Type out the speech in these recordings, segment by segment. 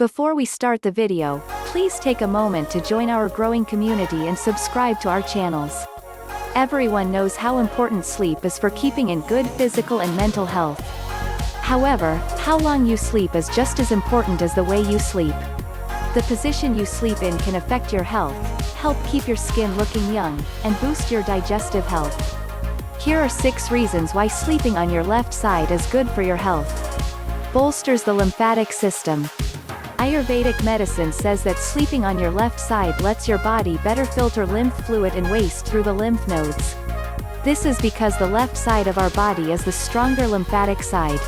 Before we start the video, please take a moment to join our growing community and subscribe to our channels. Everyone knows how important sleep is for keeping in good physical and mental health. However, how long you sleep is just as important as the way you sleep. The position you sleep in can affect your health, help keep your skin looking young, and boost your digestive health. Here are 6 reasons why sleeping on your left side is good for your health. Bolsters the lymphatic system. Ayurvedic medicine says that sleeping on your left side lets your body better filter lymph fluid and waste through the lymph nodes. This is because the left side of our body is the stronger lymphatic side.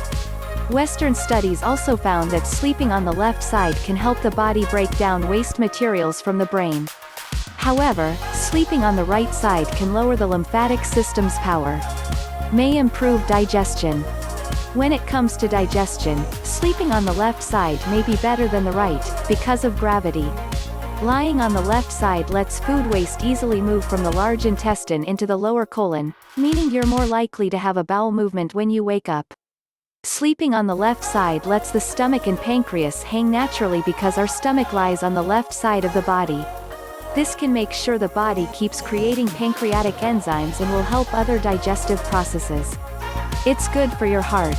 Western studies also found that sleeping on the left side can help the body break down waste materials from the brain. However, sleeping on the right side can lower the lymphatic system's power. May improve digestion. When it comes to digestion, sleeping on the left side may be better than the right, because of gravity. Lying on the left side lets food waste easily move from the large intestine into the lower colon, meaning you're more likely to have a bowel movement when you wake up. Sleeping on the left side lets the stomach and pancreas hang naturally because our stomach lies on the left side of the body. This can make sure the body keeps creating pancreatic enzymes and will help other digestive processes. It's good for your heart.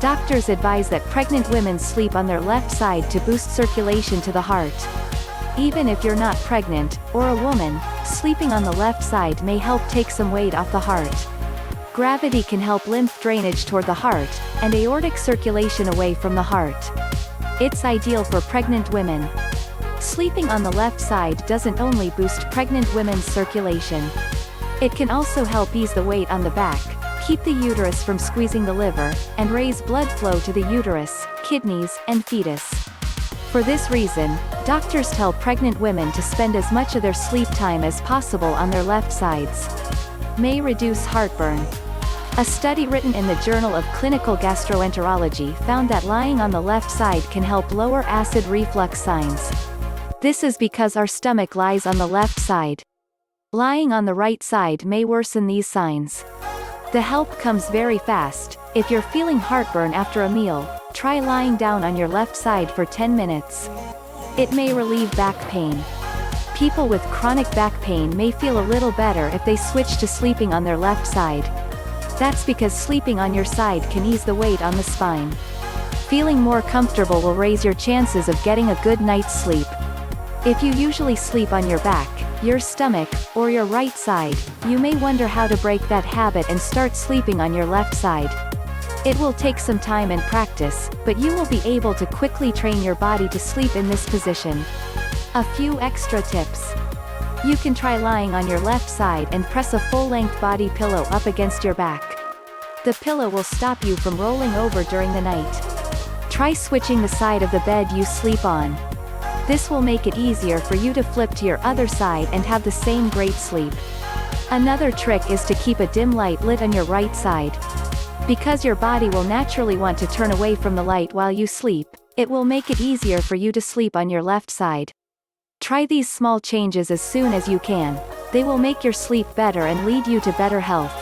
Doctors advise that pregnant women sleep on their left side to boost circulation to the heart. Even if you're not pregnant, or a woman, sleeping on the left side may help take some weight off the heart. Gravity can help lymph drainage toward the heart, and aortic circulation away from the heart. It's ideal for pregnant women. Sleeping on the left side doesn't only boost pregnant women's circulation. It can also help ease the weight on the back, keep the uterus from squeezing the liver, and raise blood flow to the uterus, kidneys, and fetus. For this reason, doctors tell pregnant women to spend as much of their sleep time as possible on their left sides. May reduce heartburn. A study written in the Journal of Clinical Gastroenterology found that lying on the left side can help lower acid reflux signs. This is because our stomach lies on the left side. Lying on the right side may worsen these signs. The help comes very fast. If you're feeling heartburn after a meal, try lying down on your left side for 10 minutes. It may relieve back pain. People with chronic back pain may feel a little better if they switch to sleeping on their left side. That's because sleeping on your side can ease the weight on the spine. Feeling more comfortable will raise your chances of getting a good night's sleep. If you usually sleep on your back, your stomach, or your right side, you may wonder how to break that habit and start sleeping on your left side. It will take some time and practice, but you will be able to quickly train your body to sleep in this position. A few extra tips. You can try lying on your left side and press a full-length body pillow up against your back. The pillow will stop you from rolling over during the night. Try switching the side of the bed you sleep on. This will make it easier for you to flip to your other side and have the same great sleep. Another trick is to keep a dim light lit on your right side. Because your body will naturally want to turn away from the light while you sleep, it will make it easier for you to sleep on your left side. Try these small changes as soon as you can. They will make your sleep better and lead you to better health.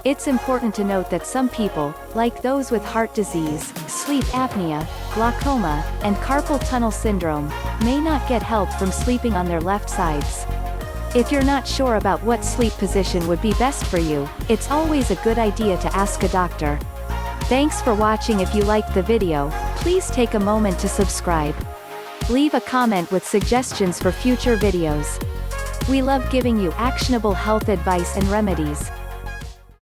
It's important to note that some people, like those with heart disease, sleep apnea, glaucoma, and carpal tunnel syndrome, may not get help from sleeping on their left sides. If you're not sure about what sleep position would be best for you, it's always a good idea to ask a doctor. Thanks for watching. If you liked the video, please take a moment to subscribe. Leave a comment with suggestions for future videos. We love giving you actionable health advice and remedies.